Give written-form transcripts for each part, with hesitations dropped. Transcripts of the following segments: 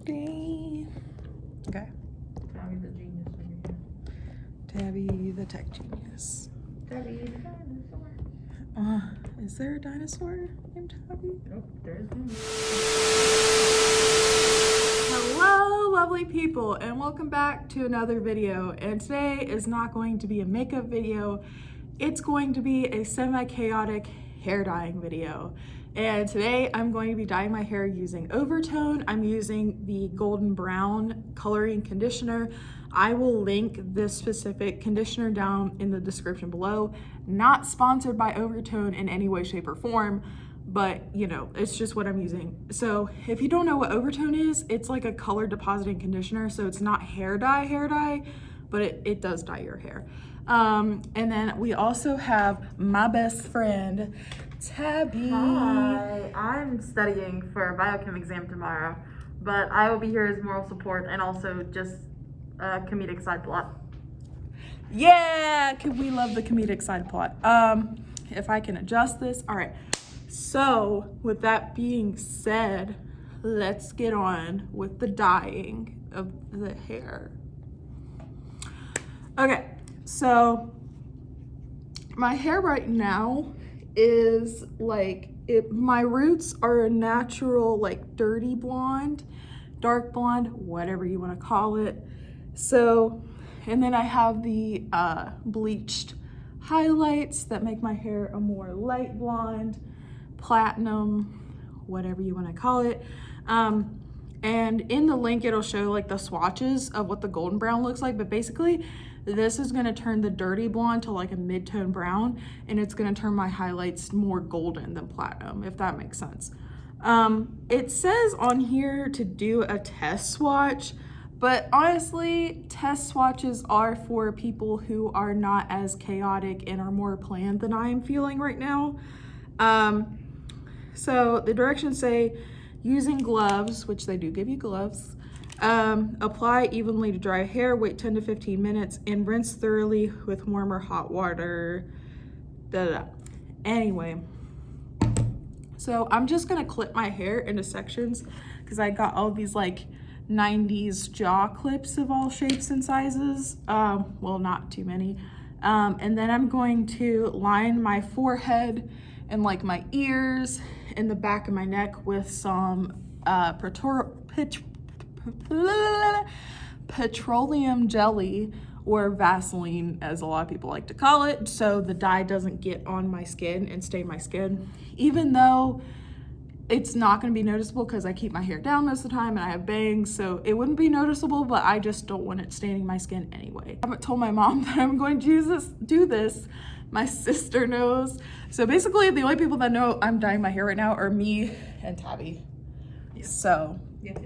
Okay. Tabby the genius over here. Tabby the tech genius. Tabby the dinosaur. Is there a dinosaur named Tabby? Nope, there's one. Hello, lovely people, and welcome back to another video. And today is not going to be a makeup video. It's going to be a semi-chaotic hair dyeing video. And today I'm going to be dyeing my hair using Overtone. I'm using the Golden Brown coloring conditioner. I will link this specific conditioner down in the description below. Not sponsored by Overtone in any way, shape, or form, but you know, it's just what I'm using. So if you don't know what Overtone is, it's like a color depositing conditioner. So it's not hair dye, but it does dye your hair. And then we also have my best friend, Tabby. Hi, I'm studying for a biochem exam tomorrow, but I will be here as moral support and also just a comedic side plot. Yeah, we love the comedic side plot. If I can adjust this. All right. So with that being said, let's get on with the dyeing of the hair. Okay, so my hair right now is like, my roots are a natural like dirty blonde, dark blonde, whatever you want to call it. So, and then I have the bleached highlights that make my hair a more light blonde, platinum, whatever you want to call it. And in the link it'll show like the swatches of what the golden brown looks like, but basically this is going to turn the dirty blonde to like a mid-tone brown, and it's going to turn my highlights more golden than platinum, if that makes sense. It says on here to do a test swatch, but honestly, test swatches are for people who are not as chaotic and are more planned than I am feeling right now. So the directions say using gloves, which they do give you gloves, apply evenly to dry hair, wait 10 to 15 minutes, and rinse thoroughly with warm or hot water. Anyway, so I'm just gonna clip my hair into sections because I got all these like 90s jaw clips of all shapes and sizes. Well, not too many. And then I'm going to line my forehead and like my ears and the back of my neck with some petroleum jelly, or Vaseline as a lot of people like to call it, so the dye doesn't get on my skin and stain my skin, even though it's not going to be noticeable because I keep my hair down most of the time and I have bangs, so it wouldn't be noticeable, but I just don't want it staining my skin anyway. I haven't told my mom that I'm going to do this. My sister knows. So basically the only people that know I'm dyeing my hair right now are me and Tabby. Yeah. So Yeah.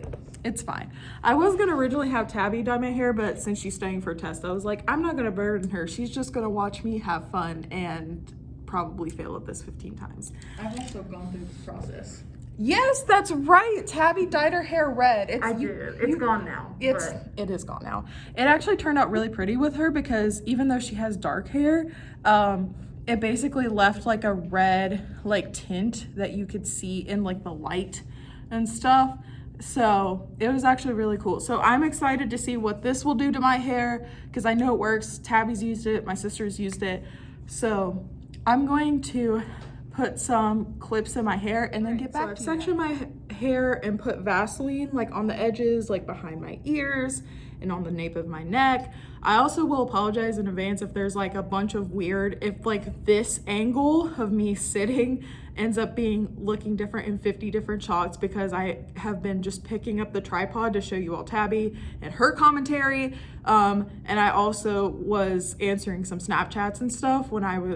it's fine. I was gonna originally have Tabby dye my hair, but since she's studying for a test, I was like, I'm not gonna burden her. She's just gonna watch me have fun and probably fail at this 15 times. I've also gone through this process. Yes, that's right. Tabby dyed her hair red. I did. It's gone now. It is gone now. It actually turned out really pretty with her because even though she has dark hair, it basically left like a red like tint that you could see in like the light and stuff. So it was actually really cool. So I'm excited to see what this will do to my hair because I know it works. Tabby's used it, my sister's used it. So I'm going to put some clips in my hair and then get back to you. So I've sectioned my hair and put Vaseline like on the edges, like behind my ears and on the nape of my neck. I also will apologize in advance if there's like a bunch of weird, if like this angle of me sitting ends up looking different in 50 different shots, because I have been just picking up the tripod to show you all Tabby and her commentary. And I also was answering some Snapchats and stuff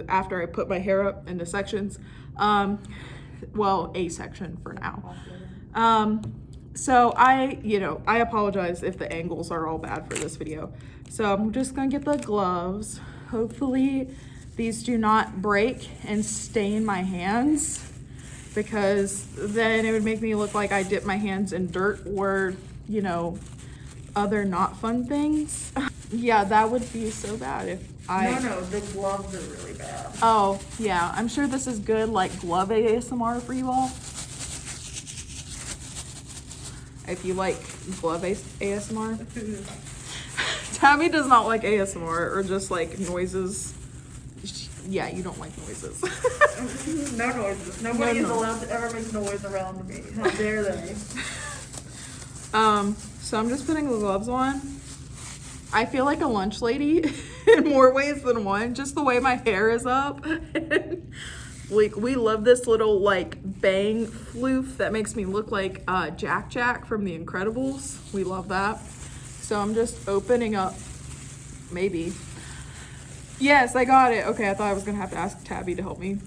after I put my hair up into sections. Well, a section for now. So I apologize if the angles are all bad for this video. So I'm just gonna get the gloves. Hopefully these do not break and stain my hands, because then it would make me look like I dipped my hands in dirt or, other not fun things. Yeah, that would be so bad if No, the gloves are really bad. Oh, yeah. I'm sure this is good, like, glove ASMR for you all. if you like glove ASMR. Tabby does not like ASMR or just like noises. Yeah, you don't like noises. No noises. Nobody No is allowed to ever make noise around me. How dare they? So I'm just putting the gloves on. I feel like a lunch lady in more ways than one, just the way my hair is up. Like, we love this little like bang floof that makes me look like Jack from The Incredibles. We love that. So I'm just opening up, maybe. Yes, I got it. Okay, I thought I was gonna have to ask Tabby to help me.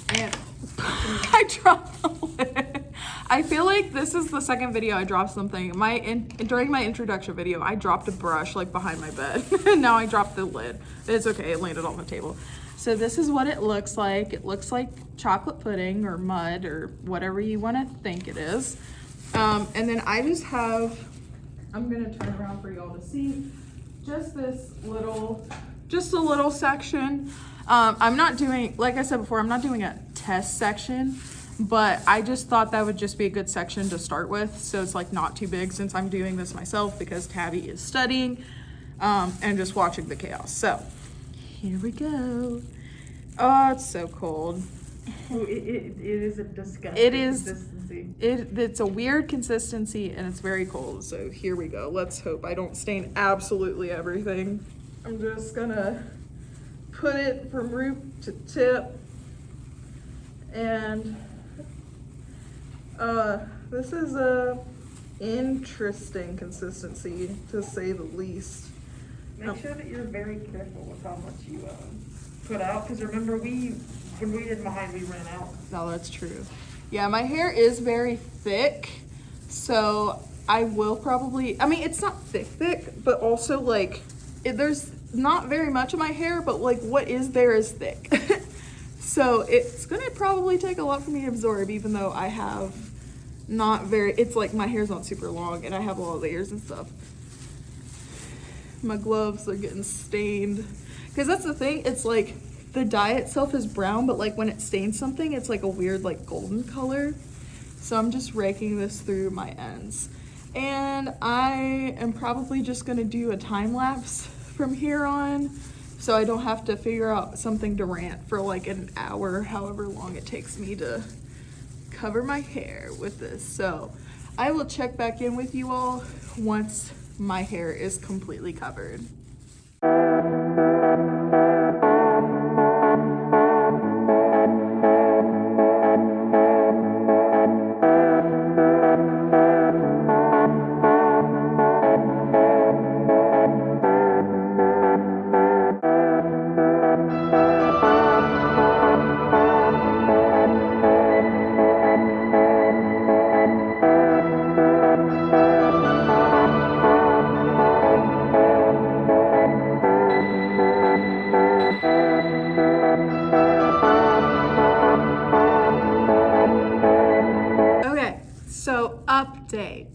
And I dropped the lid. I feel like this is the second video I dropped something. During my introduction video, I dropped a brush like behind my bed. And now I dropped the lid. It's okay, it landed on the table. So this is what it looks like. It looks like chocolate pudding or mud or whatever you want to think it is. And then I just have, I'm gonna turn around for y'all to see, just this little, just a little section. I'm not doing, like I said before, I'm not doing a test section, but I just thought that would just be a good section to start with. So it's like not too big since I'm doing this myself because Tabby is studying and just watching the chaos. So here we go. Oh, it's so cold. Ooh, it is a disgusting It is. consistency. It's a weird consistency and it's very cold. So here we go. Let's hope I don't stain absolutely everything. I'm just gonna put it from root to tip. And this is a interesting consistency to say the least. Make sure that you're very careful with how much you put out, because remember when we did mine, we ran out. No, that's true. Yeah, my hair is very thick, so I will probably, I mean, it's not thick, but also like, there's not very much of my hair, but like what is there is thick. So it's gonna probably take a lot for me to absorb, even though I have not very, it's like my hair's not super long and I have a lot of layers and stuff. My gloves are getting stained. Because that's the thing, it's like the dye itself is brown, but like when it stains something, it's like a weird like golden color. So I'm just raking this through my ends. And I am probably just gonna do a time lapse from here on, so I don't have to figure out something to rant for like an hour, however long it takes me to cover my hair with this. So I will check back in with you all once my hair is completely covered. So update.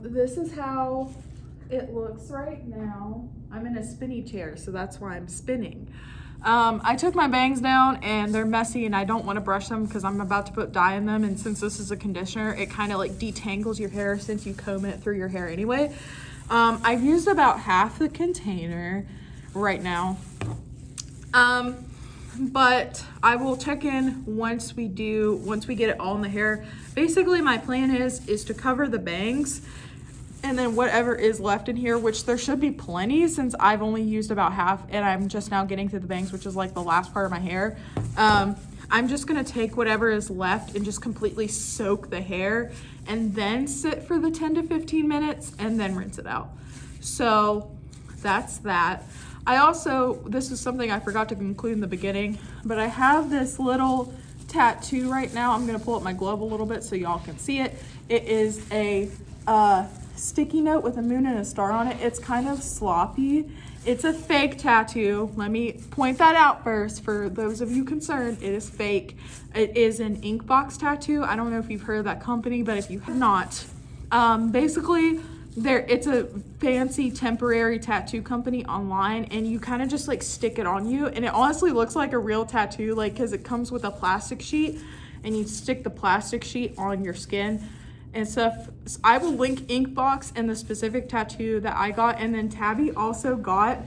This is how it looks right now. I'm in a spinny chair, so that's why I'm spinning. I took my bangs down and they're messy and I don't want to brush them because I'm about to put dye in them, and since this is a conditioner, it kind of like detangles your hair since you comb it through your hair anyway. I've used about half the container right now. But I will check in once we get it all in the hair. Basically, my plan is to cover the bangs, and then whatever is left in here, which there should be plenty since I've only used about half and I'm just now getting to the bangs, which is like the last part of my hair. I'm just gonna take whatever is left and just completely soak the hair and then sit for the 10 to 15 minutes and then rinse it out. So that's that. I also, this is something I forgot to include in the beginning, but I have this little tattoo right now. I'm gonna pull up my glove a little bit so y'all can see it. It is a sticky note with a moon and a star on it. It's kind of sloppy. It's a fake tattoo. Let me point that out first for those of you concerned. It is fake. It is an Inkbox tattoo. I don't know if you've heard of that company, but if you have not, basically, it's a fancy temporary tattoo company online, and you kind of just like stick it on you, and it honestly looks like a real tattoo, like because it comes with a plastic sheet and you stick the plastic sheet on your skin and stuff. So I will link Inkbox and the specific tattoo that I got, and then Tabby also got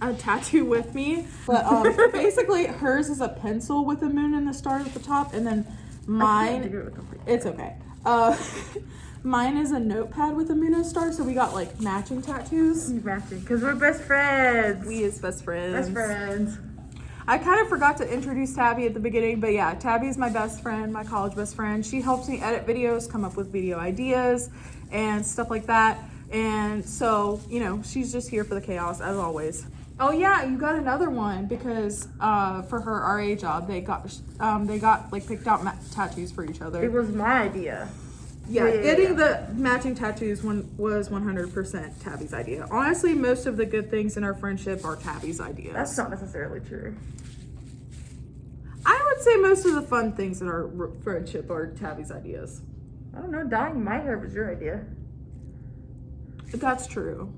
a tattoo with me, but basically hers is a pencil with a moon and the star at the top, and then mine, it's okay. Mine is a notepad with a moon and a star, so we got like matching tattoos. Matching, because we're best friends. We is best friends. Best friends. I kind of forgot to introduce Tabby at the beginning, but yeah, Tabby is my best friend, my college best friend. She helps me edit videos, come up with video ideas, and stuff like that. And so, you know, she's just here for the chaos as always. Oh yeah, you got another one because for her RA job, they got like picked out tattoos for each other. It was my idea. Yeah, getting the matching tattoos was 100% Tabby's idea. Honestly, most of the good things in our friendship are Tabby's ideas. That's not necessarily true. I would say most of the fun things in our friendship are Tabby's ideas. I don't know, dyeing my hair was your idea. That's true.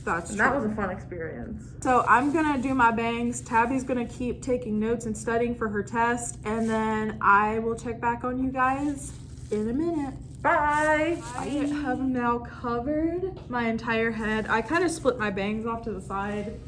That's true. That was a fun experience. So I'm gonna do my bangs. Tabby's gonna keep taking notes and studying for her test, and then I will check back on you guys in a minute. Bye. I have now covered my entire head. I kind of split my bangs off to the side.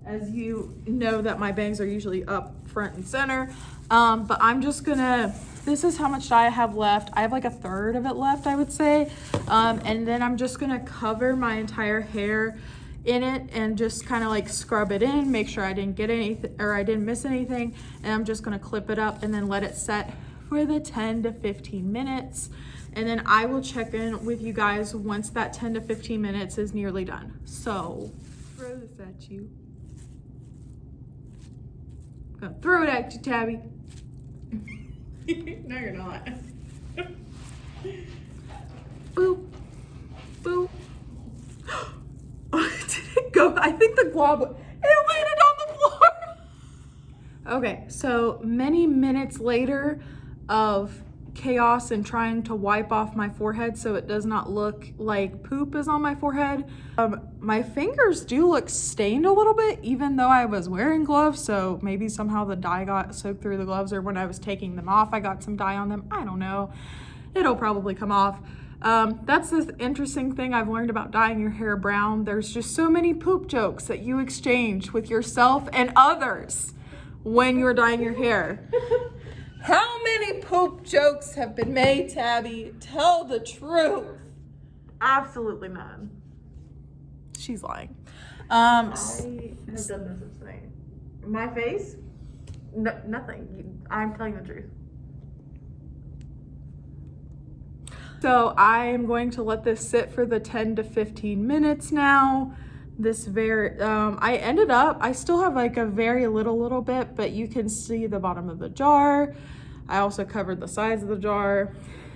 As you know that my bangs are usually up front and center. But I'm just gonna, this is how much dye I have left. I have like a third of it left, I would say. And then I'm just gonna cover my entire hair in it and just kind of like scrub it in, make sure I didn't get anything or I didn't miss anything. And I'm just gonna clip it up and then let it set for the 10 to 15 minutes. And then I will check in with you guys once that 10 to 15 minutes is nearly done. So, throw this at you. I'm gonna throw it at you, Tabby. No, you're not. Boop. Boop. Did it go? I think the glob, it landed on the floor. Okay, so many minutes later of chaos and trying to wipe off my forehead so it does not look like poop is on my forehead. My fingers do look stained a little bit even though I was wearing gloves, so maybe somehow the dye got soaked through the gloves, or when I was taking them off I got some dye on them. I don't know. It'll probably come off. That's the interesting thing I've learned about dyeing your hair brown. There's just so many poop jokes that you exchange with yourself and others when you're dyeing your hair. How many poop jokes have been made, Tabby? Tell the truth. Absolutely none. She's lying. I have done no such thing. My face? No, nothing. I'm telling the truth. So I am going to let this sit for the 10 to 15 minutes now. I still have like a very little bit, but you can see the bottom of the jar. I also covered the sides of the jar,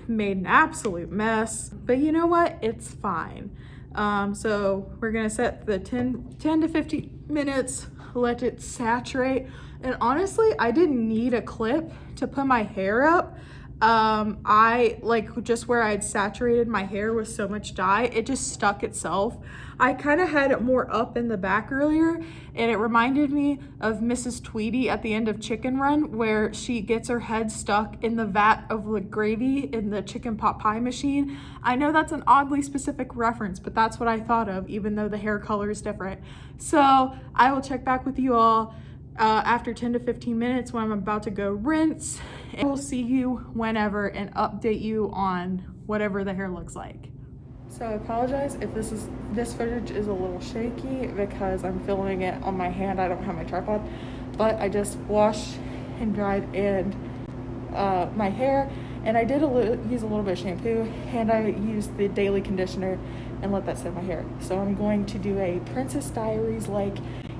made an absolute mess, but you know what? It's fine. So we're gonna set the 10 to 15 minutes, let it saturate. And honestly, I didn't need a clip to put my hair up. I like just where I had saturated my hair with so much dye, it just stuck itself. I kind of had it more up in the back earlier, and it reminded me of Mrs. Tweety at the end of Chicken Run, where she gets her head stuck in the vat of the gravy in the chicken pot pie machine. I know that's an oddly specific reference, but that's what I thought of, even though the hair color is different. So I will check back with you all after 10 to 15 minutes when I'm about to go rinse, and we'll see you whenever and update you on whatever the hair looks like. So I apologize if this footage is a little shaky because I'm filming it on my hand. I don't have my tripod, but I just washed and dried my hair, and I did use a little bit of shampoo, and I used the daily conditioner and let that set my hair. So I'm going to do a Princess Diaries like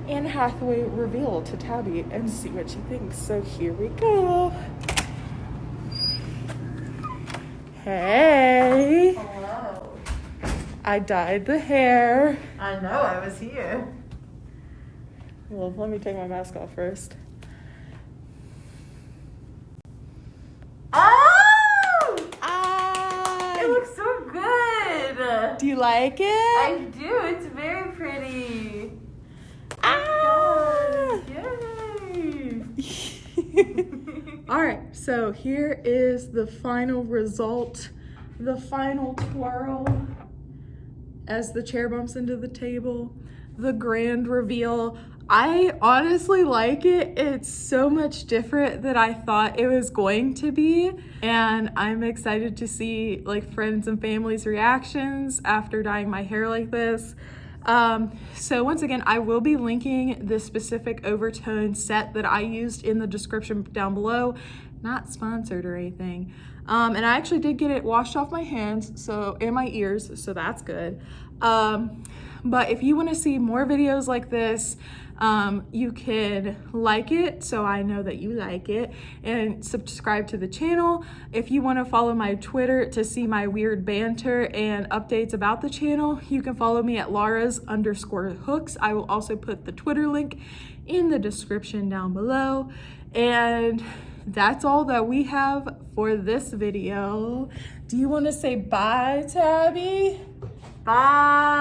Anne Hathaway reveal to Tabby and see what she thinks. So here we go. Hey. Hello. I dyed the hair. I know, I was here. Well, let me take my mask off first. Oh! Ah! It looks so good. Do you like it? I do. It's very pretty. Ah! Yay! All right, so here is the final result the final twirl as the chair bumps into the table, the grand reveal. I honestly like it. It's so much different than I thought it was going to be. And I'm excited to see like friends and family's reactions after dyeing my hair like this. So once again, I will be linking the specific overtone set that I used in the description down below. Not sponsored or anything. And I actually did get it washed off my hands and my ears, so that's good. But if you want to see more videos like this, you can like it so I know that you like it, and subscribe to the channel. If you want to follow my Twitter to see my weird banter and updates about the channel, you can follow me at Laura's_hooks. I will also put the Twitter link in the description down below. And that's all that we have for this video. Do you want to say bye, Tabby? Bye.